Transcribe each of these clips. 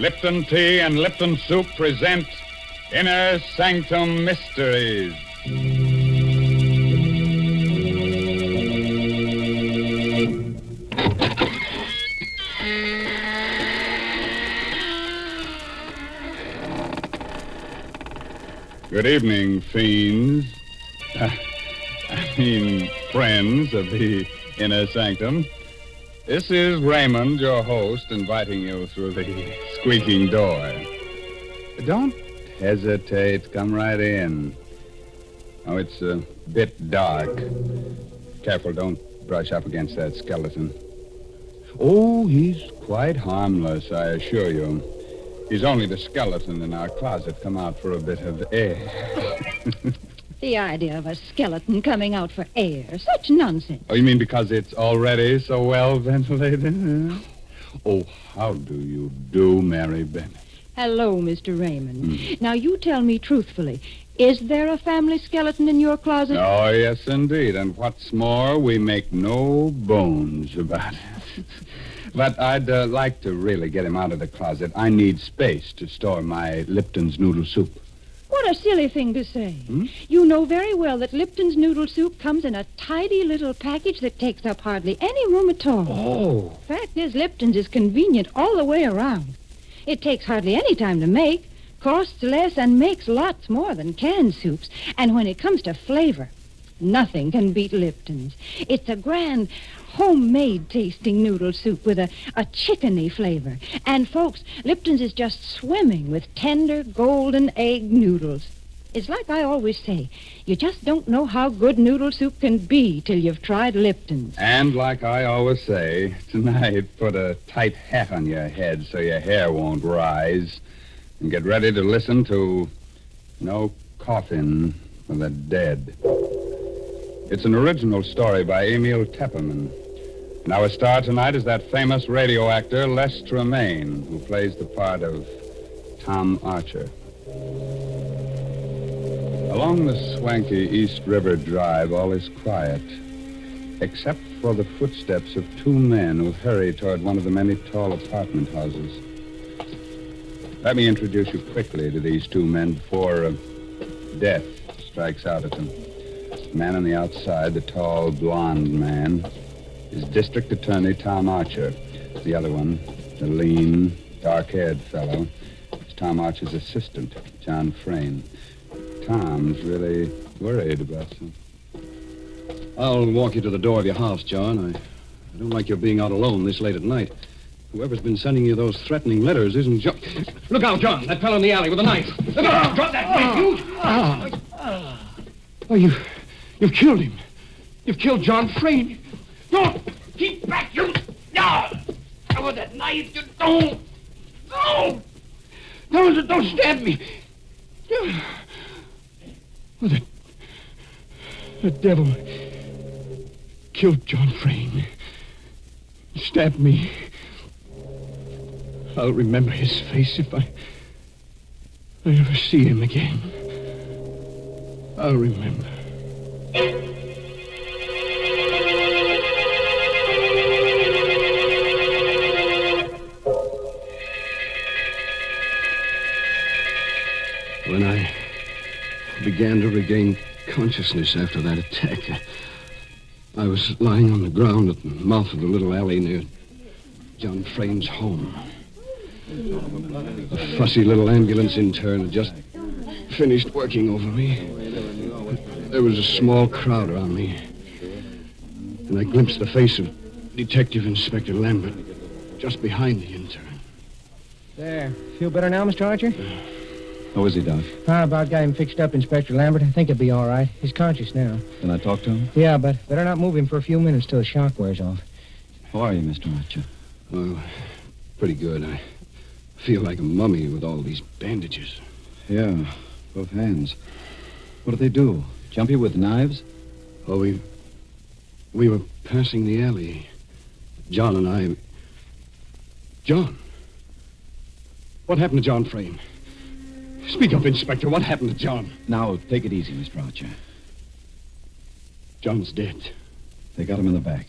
Lipton Tea and Lipton Soup present Inner Sanctum Mysteries. Good evening, fiends. Friends of the Inner Sanctum. This is Raymond, your host, inviting you through the squeaking door. Don't hesitate. Come right in. Oh, it's a bit dark. Careful, don't brush up against that skeleton. Oh, he's quite harmless, I assure you. He's only the skeleton in our closet come out for a bit of air. The idea of a skeleton coming out for air. Such nonsense. Oh, you mean because it's already so well ventilated? Oh, how do you do, Mary Bennett? Hello, Mr. Raymond. Now, you tell me truthfully, is there a family skeleton in your closet? Oh, yes, indeed. And what's more, we make no bones about it. But I'd like to really get him out of the closet. I need space to store my Lipton's noodle soup. What a silly thing to say. You know very well that Lipton's noodle soup comes in a tidy little package that takes up hardly any room at all. Oh. Fact is, Lipton's is convenient all the way around. It takes hardly any time to make, costs less, and makes lots more than canned soups. And when it comes to flavor, nothing can beat Lipton's. It's a grand, homemade-tasting noodle soup with a chickeny flavor. And, folks, Lipton's is just swimming with tender, golden egg noodles. It's like I always say, you just don't know how good noodle soup can be till you've tried Lipton's. And like I always say, tonight, put a tight hat on your head so your hair won't rise. And get ready to listen to No Coffin for the Dead. It's an original story by Emil Tepperman. And our star tonight is that famous radio actor, Les Tremaine, who plays the part of Tom Archer. Along the swanky East River Drive, all is quiet, except for the footsteps of two men who hurry toward one of the many tall apartment houses. Let me introduce you quickly to these two men before death strikes out at them. The man on the outside, the tall, blonde man, is District Attorney Tom Archer. The other one, the lean, dark-haired fellow, is Tom Archer's assistant, John Frayne. Tom's really worried about something. I'll walk you to the door of your house, John. I don't like your being out alone this late at night. Whoever's been sending you those threatening letters isn't John. Look out, John. That fellow in the alley with a knife. Look out. Drop that knife, you. Oh, you've killed him. You've killed John Frayne. No! Keep back, you! No! With that knife, you don't! No! No, don't stab me! Well, the devil killed John Frayne. Stabbed me. I'll remember his face if I ever see him again. I'll remember. When I began to regain consciousness after that attack, I was lying on the ground at the mouth of the little alley near John Frayne's home. A fussy little ambulance intern had just finished working over me. There was a small crowd around me, and I glimpsed the face of Detective Inspector Lambert just behind the intern. There. Feel better now, Mr. Archer? How is he, Doc? I about got him fixed up, Inspector Lambert. I think he'll be all right. He's conscious now. Can I talk to him? Yeah, but better not move him for a few minutes till the shock wears off. How are you, Mr. Archer? Well, pretty good. I feel like a mummy with all these bandages. Yeah, both hands. What did they do? Jump you with knives? Oh, we were passing the alley. John and I... John? What happened to John Frayne? Speak up, Inspector. What happened to John? Now, take it easy, Mr. Archer. John's dead. They got him in the back.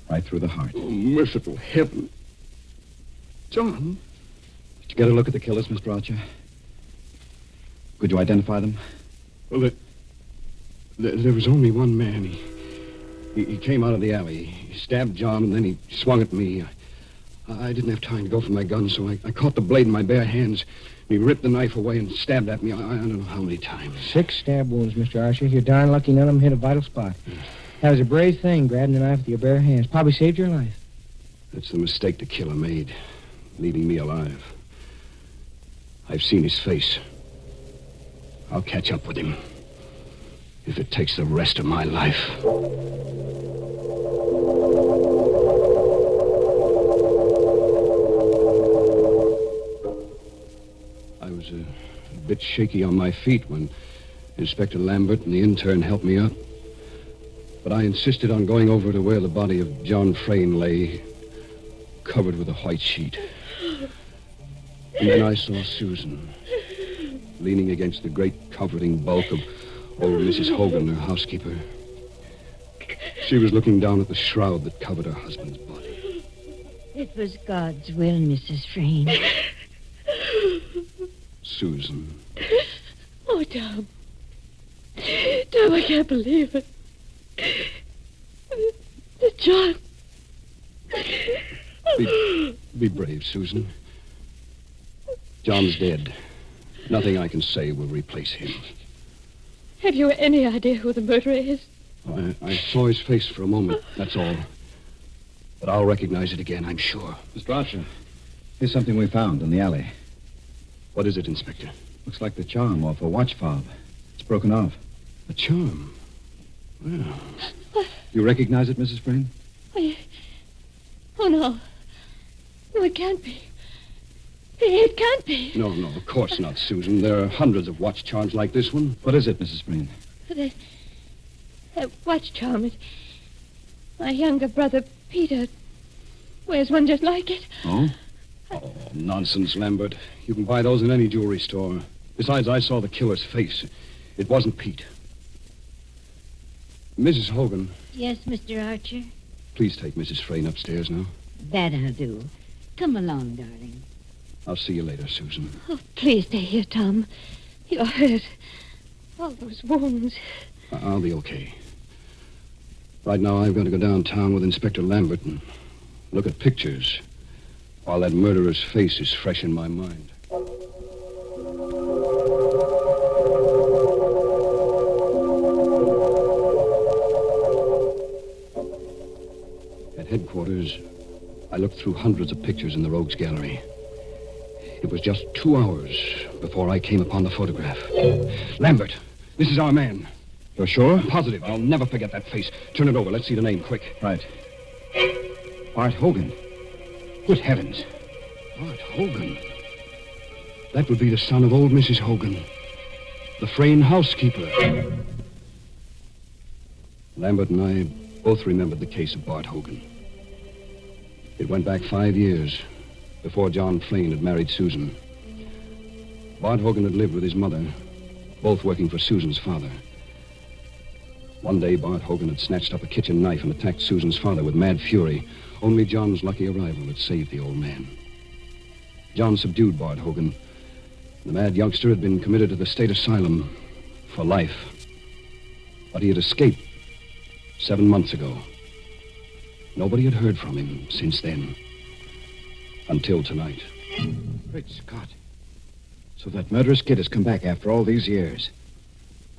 Right through the heart. Oh, merciful heaven. John? Did you get a look at the killers, Mr. Archer? Could you identify them? Well, there was only one man. He came out of the alley. He stabbed John, and then he swung at me. I didn't have time to go for my gun, so I caught the blade in my bare hands. He ripped the knife away and stabbed at me. I don't know how many times. 6 stab wounds, Mr. Archer. You're darn lucky none of them hit a vital spot. That was a brave thing, grabbing the knife with your bare hands. Probably saved your life. That's the mistake the killer made, leaving me alive. I've seen his face. I'll catch up with him, if it takes the rest of my life. I was a bit shaky on my feet when Inspector Lambert and the intern helped me up. But I insisted on going over to where the body of John Frayne lay, covered with a white sheet. And then I saw Susan, leaning against the great comforting bulk of old Mrs. Hogan, her housekeeper. She was looking down at the shroud that covered her husband's body. It was God's will, Mrs. Frayne. Susan. Oh, Tom. Tom, I can't believe it. John. Be brave, Susan. John's dead. Nothing I can say will replace him. Have you any idea who the murderer is? I saw his face for a moment, that's all. But I'll recognize it again, I'm sure. Mr. Archer, here's something we found in the alley. What is it, Inspector? Looks like the charm off a watch fob. It's broken off. A charm? Well, You recognize it, Mrs. Frayne? Oh, no. No, it can't be. It can't be. no, of course not, Susan. There are hundreds of watch charms like this one. What is it, Mrs. Frayne? That watch charm is... My younger brother, Peter, wears one just like it. Oh? Oh, nonsense, Lambert. You can buy those in any jewelry store. Besides, I saw the killer's face. It wasn't Pete. Mrs. Hogan, Yes, Mr. Archer? please take Mrs. Frayne upstairs now. That I'll do. Come along, darling. I'll see you later, Susan. Oh, please stay here, Tom. You're hurt. All those wounds. I'll be okay. Right now, I've got to go downtown with Inspector Lambert and look at pictures while that murderer's face is fresh in my mind. At headquarters, I looked through hundreds of pictures in the Rogues Gallery. It was just 2 hours before I came upon the photograph. Lambert, this is our man. You're sure? Positive. I'll never forget that face. Turn it over. Let's see the name, quick. Right. Bart Hogan. Good heavens. Bart Hogan. That would be the son of old Mrs. Hogan, the Frayne housekeeper. Lambert and I both remembered the case of Bart Hogan. It went back 5 years before John Frayne had married Susan. Bart Hogan had lived with his mother, both working for Susan's father. One day, Bart Hogan had snatched up a kitchen knife and attacked Susan's father with mad fury. Only John's lucky arrival had saved the old man. John subdued Bart Hogan. The mad youngster had been committed to the state asylum for life. But he had escaped 7 months ago. Nobody had heard from him since then. Until tonight. Great Scott. So that murderous kid has come back after all these years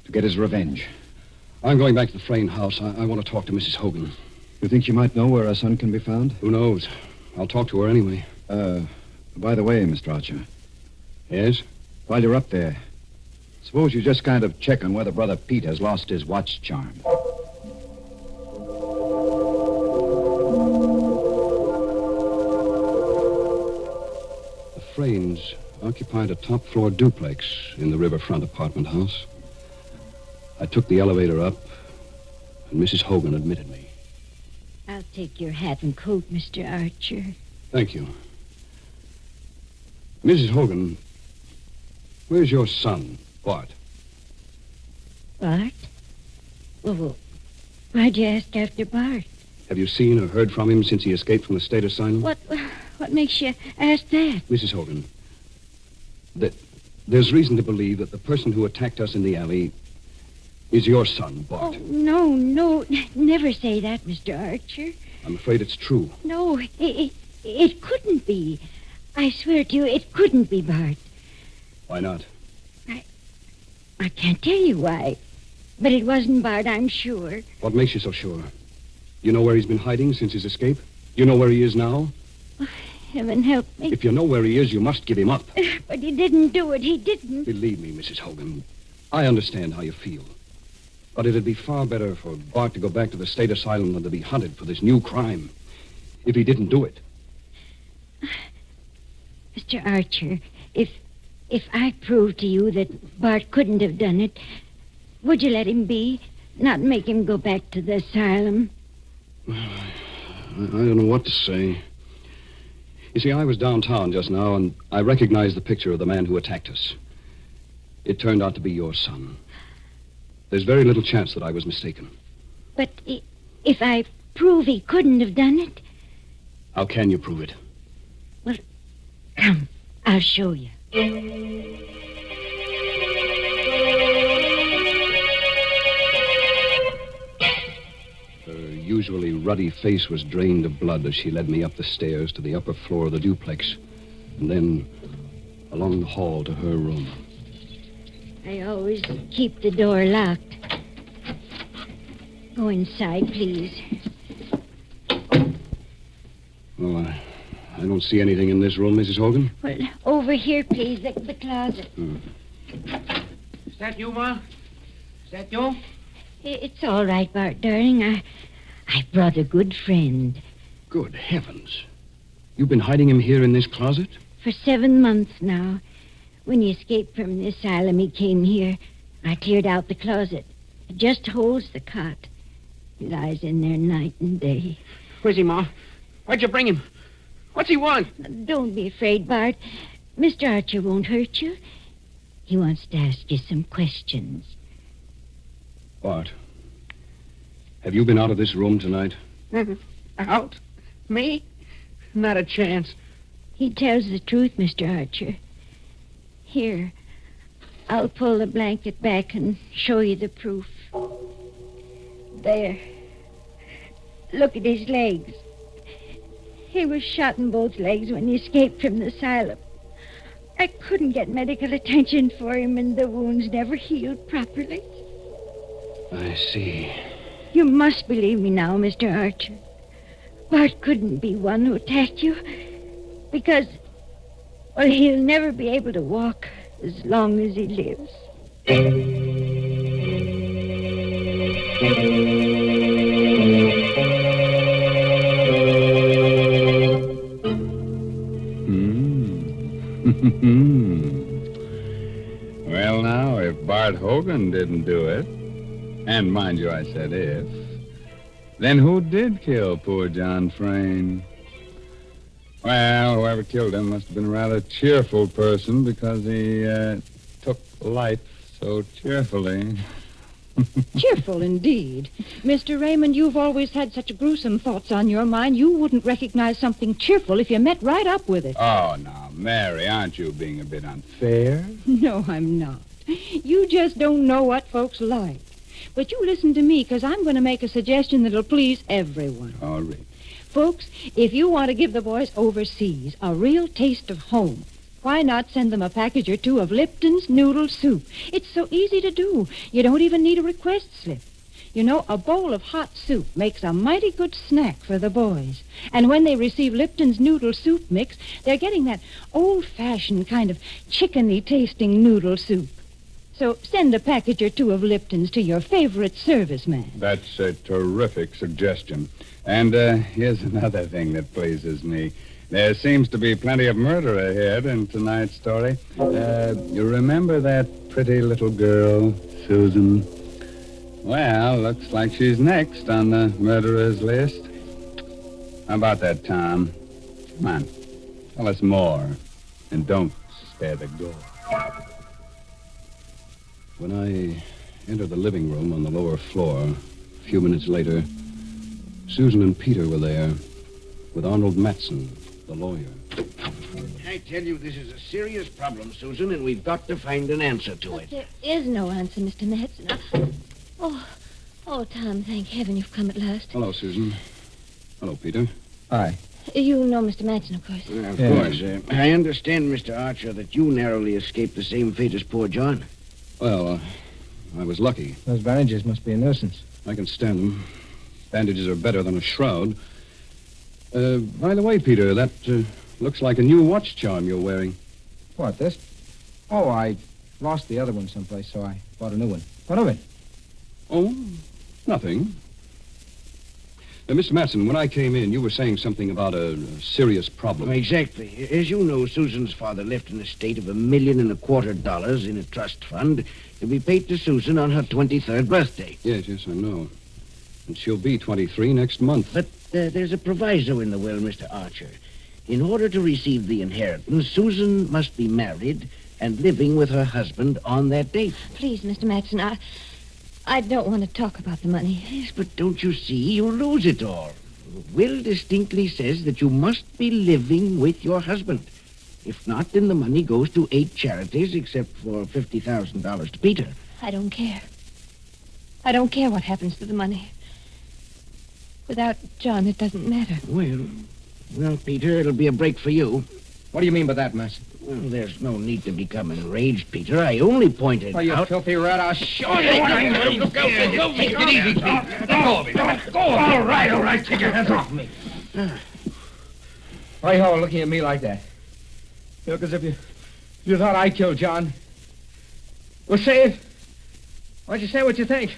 to get his revenge. I'm going back to the Frayne house. I want to talk to Mrs. Hogan. You think you might know where our son can be found? Who knows? I'll talk to her anyway. By the way, Mr. Archer, Yes? while you're up there, suppose you just kind of check on whether Brother Pete has lost his watch charm. The Fraynes occupied a top-floor duplex in the riverfront apartment house. I took the elevator up, and Mrs. Hogan admitted me. I'll take your hat and coat, Mr. Archer. Thank you. Mrs. Hogan, where's your son, Bart? Bart? Well, why'd you ask after Bart? Have you seen or heard from him since he escaped from the state asylum? What makes you ask that? Mrs. Hogan, There's reason to believe that the person who attacked us in the alley is your son, Bart. Oh, no. Never say that, Mr. Archer. I'm afraid it's true. No, it couldn't be. I swear to you, it couldn't be Bart. Why not? I can't tell you why. But it wasn't Bart, I'm sure. What makes you so sure? You know where he's been hiding since his escape? You know where he is now? Heaven help me. If you know where he is, you must give him up. But he didn't do it. He didn't. Believe me, Mrs. Hogan, I understand how you feel. But it'd be far better for Bart to go back to the state asylum than to be hunted for this new crime. If he didn't do it. Mr. Archer, if I prove to you that Bart couldn't have done it, would you let him be? Not make him go back to the asylum? I don't know what to say. You see, I was downtown just now, and I recognized the picture of the man who attacked us. It turned out to be your son. There's very little chance that I was mistaken. But if I prove he couldn't have done it? How can you prove it? Well, come, I'll show you. Her usually ruddy face was drained of blood as she led me up the stairs to the upper floor of the duplex, and then along the hall to her room. I always keep the door locked. Go inside, please. Well, I don't see anything in this room, Mrs. Hogan. Well, over here, please, the closet. Is that you, Ma? Is that you? It's all right, Bart, darling. I brought a good friend. Good heavens. You've been hiding him here in this closet? For 7 months now. When he escaped from the asylum, he came here. I cleared out the closet. It just holds the cot. He lies in there night and day. Where's he, Ma? Why'd you bring him? What's he want? Don't be afraid, Bart. Mr. Archer won't hurt you. He wants to ask you some questions. Bart, have you been out of this room tonight? Out? Me? Not a chance. He tells the truth, Mr. Archer. Here, I'll pull the blanket back and show you the proof. There. Look at his legs. He was shot in both legs when he escaped from the asylum. I couldn't get medical attention for him, and the wounds never healed properly. I see. You must believe me now, Mr. Archer. Bart couldn't be one who attacked you, because, well, he'll never be able to walk as long as he lives. Well, now, if Bart Hogan didn't do it, and mind you, I said if, then who did kill poor John Frayne? Well, whoever killed him must have been a rather cheerful person because he took life so cheerfully. Cheerful indeed. Mr. Raymond, you've always had such gruesome thoughts on your mind, you wouldn't recognize something cheerful if you met right up with it. Oh, now, Mary, aren't you being a bit unfair? No, I'm not. You just don't know what folks like. But you listen to me, because I'm going to make a suggestion that'll please everyone. All right. Folks, if you want to give the boys overseas a real taste of home, why not send them a package or two of Lipton's noodle soup? It's so easy to do. You don't even need a request slip. You know, a bowl of hot soup makes a mighty good snack for the boys. And when they receive Lipton's noodle soup mix, they're getting that old-fashioned kind of chickeny-tasting noodle soup. So send a package or two of Lipton's to your favorite serviceman. That's a terrific suggestion. And here's another thing that pleases me. There seems to be plenty of murder ahead in tonight's story. You remember that pretty little girl, Susan? Well, looks like she's next on the murderer's list. How about that, Tom? Come on, tell us more. And don't spare the gore. When I entered the living room on the lower floor, a few minutes later, Susan and Peter were there with Arnold Matson, the lawyer. Hey, tell you this is a serious problem, Susan, and we've got to find an answer to But it. there is no answer, Mr. Madsen. Oh, Tom, thank heaven you've come at last. Hello, Susan. Hello, Peter. Hi. You know Mr. Madsen, of course. Of Yeah. course. I understand, Mr. Archer, that you narrowly escaped the same fate as poor John. Well, I was lucky. Those bandages must be a nuisance. I can stand them. Bandages are better than a shroud. By the way, Peter, that looks like a new watch charm you're wearing. What, this? Oh, I lost the other one someplace, so I bought a new one. What of it? Oh, nothing. Mr. Madsen, when I came in, you were saying something about a serious problem. Exactly. As you know, Susan's father left an estate of $1.25 million in a trust fund to be paid to Susan on her 23rd birthday. Yes, I know. And she'll be 23 next month. But there's a proviso in the will, Mr. Archer. In order to receive the inheritance, Susan must be married and living with her husband on that date. Please, Mr. Madsen, I don't want to talk about the money. Yes, but don't you see? You'll lose it all. The will distinctly says that you must be living with your husband. If not, then the money goes to 8 charities, except for $50,000 to Peter. I don't care. I don't care what happens to the money. Without John, it doesn't matter. Well, Peter, it'll be a break for you. What do you mean by that, Master? Well, there's no need to become enraged, Peter. I only pointed Oh, you out... filthy rat, I'll show you what I'm going to do. Take it easy, Pete. Go. All right. Take your hands off me. Why you all looking at me like that? You look as if you thought I killed John. Well, say it. Why don't you say what you think?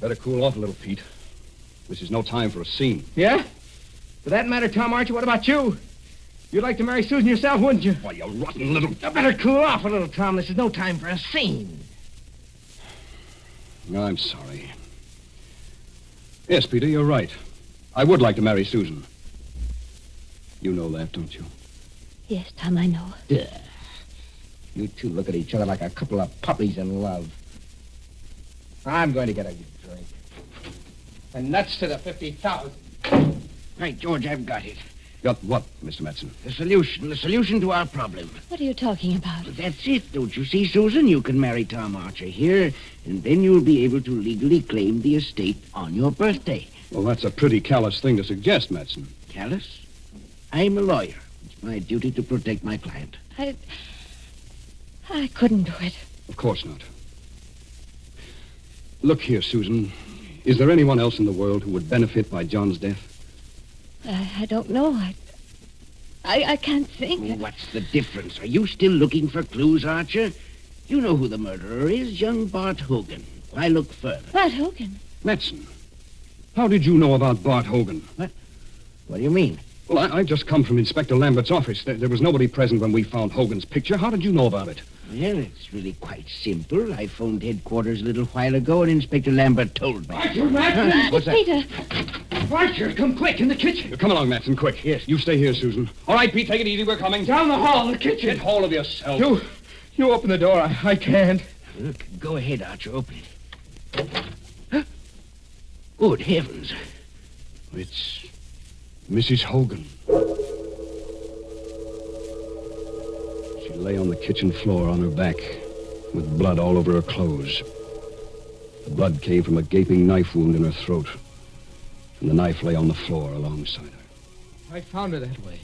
Better cool off a little, Pete. This is no time for a scene. Yeah? For that matter, Tom Archer, what about you? You'd like to marry Susan yourself, wouldn't you? Why, you rotten little... You better cool off a little, Tom. This is no time for a scene. I'm sorry. Yes, Peter, you're right. I would like to marry Susan. You know that, don't you? Yes, Tom, I know. You two look at each other like a couple of puppies in love. I'm going to get a drink. And nuts to the 50,000. Right, George, I've got it. Got what, Mr. Madsen? The solution to our problem. What are you talking about? That's it, don't you see, Susan? You can marry Tom Archer here, and then you'll be able to legally claim the estate on your birthday. Well, that's a pretty callous thing to suggest, Madsen. Callous? I'm a lawyer. It's my duty to protect my client. I couldn't do it. Of course not. Look here, Susan. Is there anyone else in the world who would benefit by John's death? I don't know. I can't think. Oh, what's the difference? Are you still looking for clues, Archer? You know who the murderer is, young Bart Hogan. Why look further? Bart Hogan? Madsen, how did you know about Bart Hogan? What do you mean? Well, I just come from Inspector Lambert's office. There was nobody present when we found Hogan's picture. How did you know about it? Well, it's really quite simple. I phoned headquarters a little while ago, and Inspector Lambert told me. What's that? Peter. Archer, come quick, in the kitchen. Come along, Madsen, quick. Yes. You stay here, Susan. All right, Pete, take it easy. We're coming. Down the hall, in the kitchen. Get hold of yourself. You open the door. I can't. Look, go ahead, Archer. Open it. Huh? Good heavens. It's Mrs. Hogan. She lay on the kitchen floor on her back, with blood all over her clothes. The blood came from a gaping knife wound in her throat, and the knife lay on the floor alongside her. I found her that way.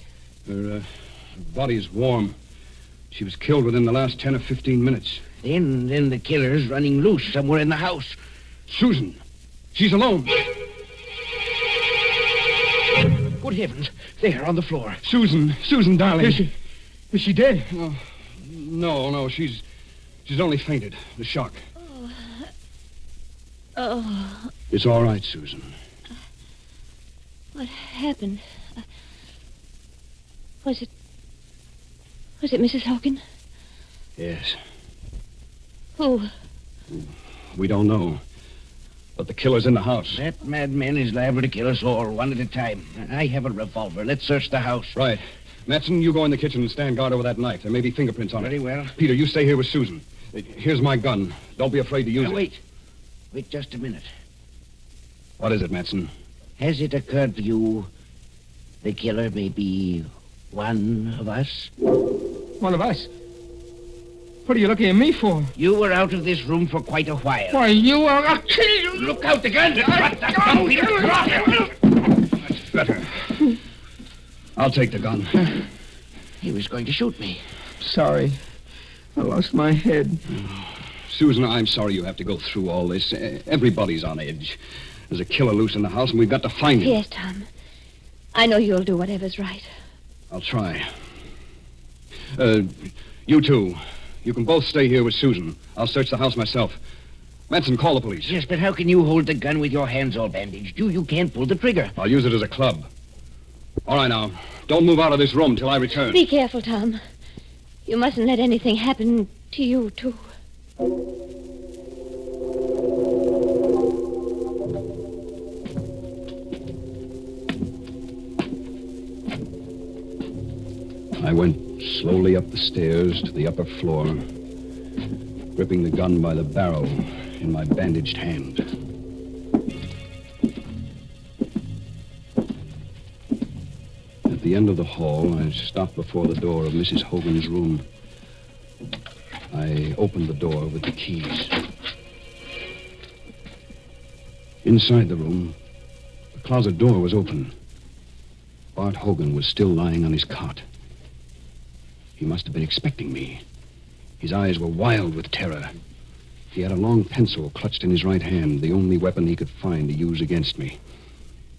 Her body's warm. She was killed within the last 10 or 15 minutes. Then the killer's running loose somewhere in the house. Susan, she's alone. Good heavens. There, on the floor. Susan, darling. Is she dead? No, she's only fainted. The shock. Oh, It's all right, Susan. what happened? Was it Mrs. Hogan? Yes. Who? We don't know. But the killer's in the house. That madman is liable to kill us all, one at a time. I have a revolver. Let's search the house. Right. Madsen, you go in the kitchen and stand guard over that knife. There may be fingerprints on it. Very well. Peter, you stay here with Susan. Here's my gun. Don't be afraid to use it. Wait just a minute. What is it, Madsen? Has it occurred to you the killer may be One of us. One of us? What are you looking at me for? You were out of this room for quite a while. Why, you are... I'll kill you! Look out again! Drop that gun, Peter! Drop it! That's better. I'll take the gun. He was going to shoot me. Sorry. I lost my head. Susan, I'm sorry you have to go through all this. Everybody's on edge. There's a killer loose in the house, and we've got to find him. Yes, Tom. I know you'll do whatever's right. I'll try. You two. You can both stay here with Susan. I'll search the house myself. Manson, call the police. Yes, but how can you hold the gun with your hands all bandaged? You can't pull the trigger. I'll use it as a club. All right, now. Don't move out of this room till I return. Be careful, Tom. You mustn't let anything happen to you, too. I went slowly up the stairs to the upper floor, gripping the gun by the barrel in my bandaged hand. At the end of the hall, I stopped before the door of Mrs. Hogan's room. I opened the door with the keys. Inside the room, the closet door was open. Bart Hogan was still lying on his cot. He must have been expecting me. His eyes were wild with terror. He had a long pencil clutched in his right hand, the only weapon he could find to use against me.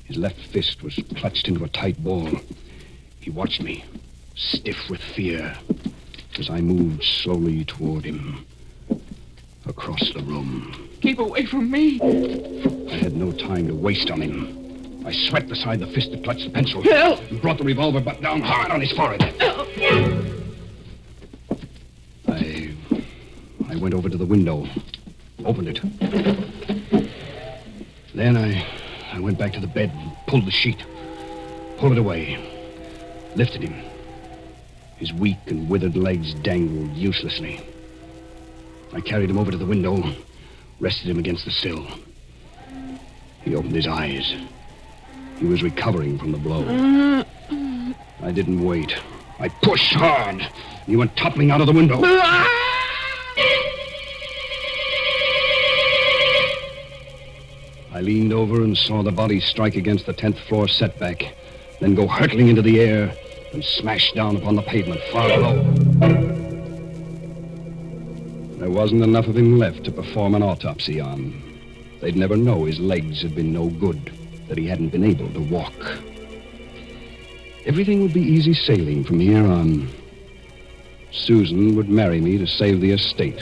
His left fist was clutched into a tight ball. He watched me, stiff with fear, as I moved slowly toward him, across the room. Keep away from me. I had no time to waste on him. I swept aside the fist that clutched the pencil. Help! And brought the revolver butt down hard on his forehead. I went over to the window, opened it. Then I went back to the bed and pulled the sheet, pulled it away, lifted him. His weak and withered legs dangled uselessly. I carried him over to the window, rested him against the sill. He opened his eyes. He was recovering from the blow. I didn't wait. I pushed hard. He went toppling out of the window. I leaned over and saw the body strike against the 10th floor setback, then go hurtling into the air and smash down upon the pavement far below. There wasn't enough of him left to perform an autopsy on. They'd never know his legs had been no good, that he hadn't been able to walk. Everything would be easy sailing from here on. Susan would marry me to save the estate.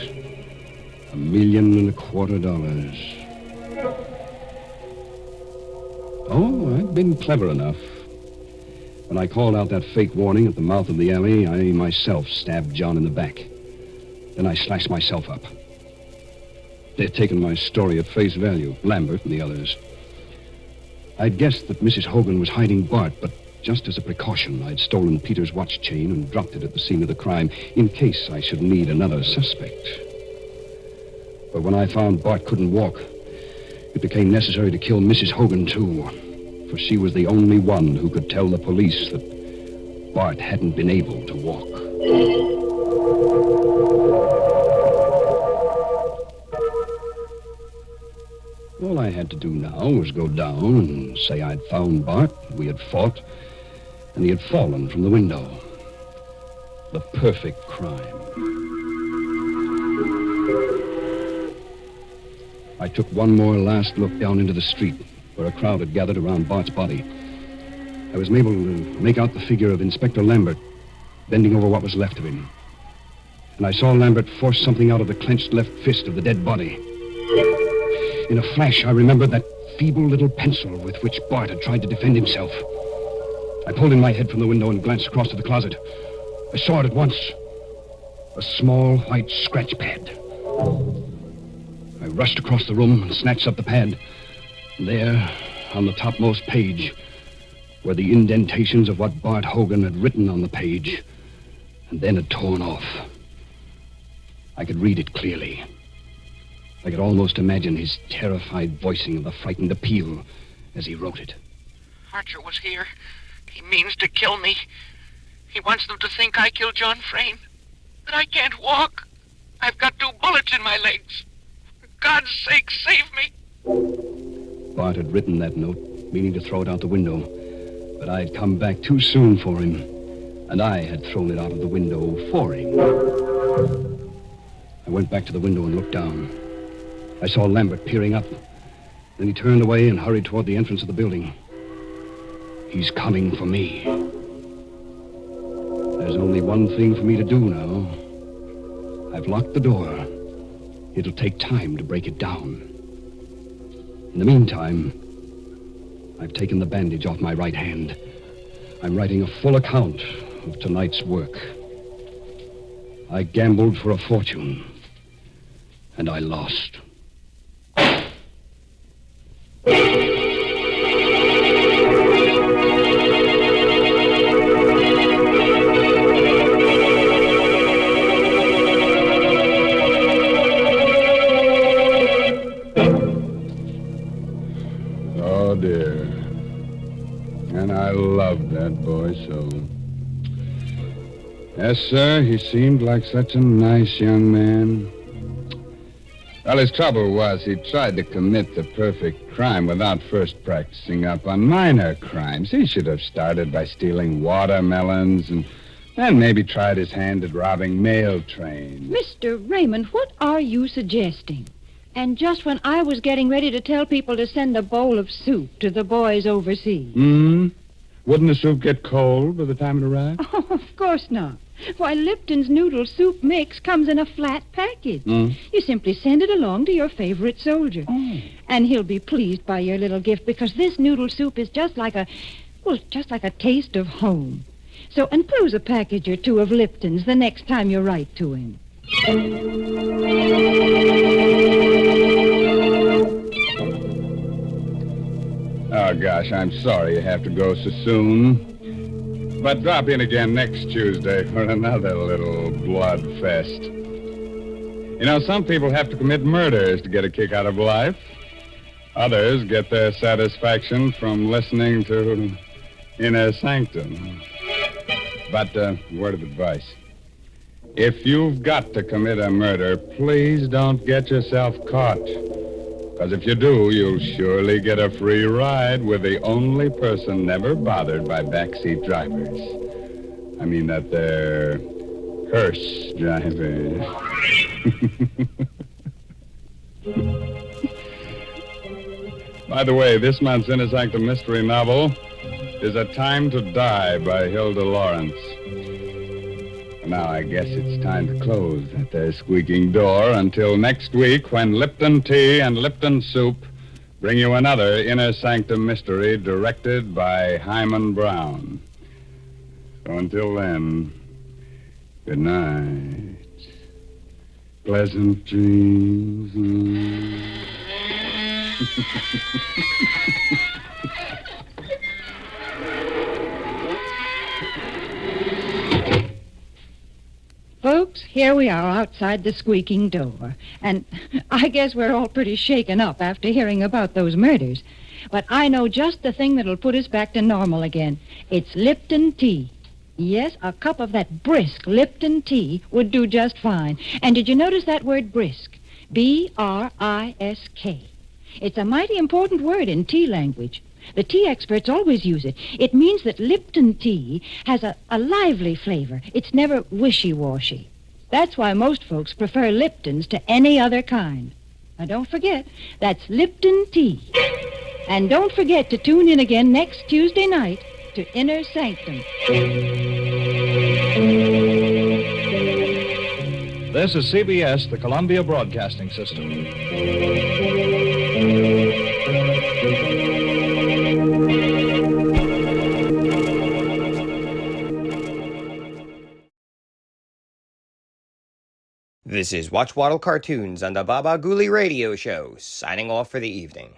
$1.25 million. Oh, I'd been clever enough. When I called out that fake warning at the mouth of the alley, I myself stabbed John in the back. Then I slashed myself up. They'd taken my story at face value, Lambert and the others. I'd guessed that Mrs. Hogan was hiding Bart, but just as a precaution, I'd stolen Peter's watch chain and dropped it at the scene of the crime in case I should need another suspect. But when I found Bart couldn't walk, it became necessary to kill Mrs. Hogan, too, for she was the only one who could tell the police that Bart hadn't been able to walk. All I had to do now was go down and say I'd found Bart, we had fought, and he had fallen from the window. The perfect crime. I took one more last look down into the street, where a crowd had gathered around Bart's body. I was able to make out the figure of Inspector Lambert bending over what was left of him. And I saw Lambert force something out of the clenched left fist of the dead body. In a flash, I remembered that feeble little pencil with which Bart had tried to defend himself. I pulled in my head from the window and glanced across to the closet. I saw it at once. A small white scratch pad. I rushed across the room and snatched up the pad. And there, on the topmost page, were the indentations of what Bart Hogan had written on the page and then had torn off. I could read it clearly. I could almost imagine his terrified voicing of the frightened appeal as he wrote it. Archer was here. He means to kill me. He wants them to think I killed John Frayne. That I can't walk. I've got 2 bullets in my legs. For God's sake, save me. Bart had written that note, meaning to throw it out the window. But I had come back too soon for him, and I had thrown it out of the window for him. I went back to the window and looked down. I saw Lambert peering up. Then he turned away and hurried toward the entrance of the building. He's coming for me. There's only one thing for me to do now. I've locked the door. It'll take time to break it down. In the meantime, I've taken the bandage off my right hand. I'm writing a full account of tonight's work. I gambled for a fortune, and I lost. Oh, dear. And I loved that boy so. Yes, sir, he seemed like such a nice young man. Well, his trouble was he tried to commit the perfect crime without first practicing up on minor crimes. He should have started by stealing watermelons and then maybe tried his hand at robbing mail trains. Mr. Raymond, what are you suggesting? And just when I was getting ready to tell people to send a bowl of soup to the boys overseas. Wouldn't the soup get cold by the time it arrived? Oh, of course not. Why, Lipton's noodle soup mix comes in a flat package. You simply send it along to your favorite soldier. And he'll be pleased by your little gift because this noodle soup is just like a taste of home. So enclose a package or 2 of Lipton's the next time you write to him. Oh, gosh, I'm sorry you have to go so soon. But drop in again next Tuesday for another little blood fest. You know, some people have to commit murders to get a kick out of life. Others get their satisfaction from listening to Inner Sanctum. But, word of advice. If you've got to commit a murder, please don't get yourself caught. Because if you do, you'll surely get a free ride with the only person never bothered by backseat drivers. I mean that they're hearse drivers. By the way, this month's Inner Sanctum Mystery novel is A Time to Die by Hilda Lawrence. Now, I guess it's time to close that there squeaking door until next week when Lipton Tea and Lipton Soup bring you another Inner Sanctum Mystery directed by Hyman Brown. So until then, good night. Pleasant dreams. Folks, here we are outside the squeaking door. And I guess we're all pretty shaken up after hearing about those murders. But I know just the thing that'll put us back to normal again. It's Lipton tea. Yes, a cup of that brisk Lipton tea would do just fine. And did you notice that word brisk? B-R-I-S-K. It's a mighty important word in tea language. The tea experts always use it. It means that Lipton tea has a lively flavor. It's never wishy-washy. That's why most folks prefer Lipton's to any other kind. Now, don't forget, that's Lipton tea. And don't forget to tune in again next Tuesday night to Inner Sanctum. This is CBS, the Columbia Broadcasting System. This is Watch Waddle Cartoons on the Baba Ghoulie Radio Show, signing off for the evening.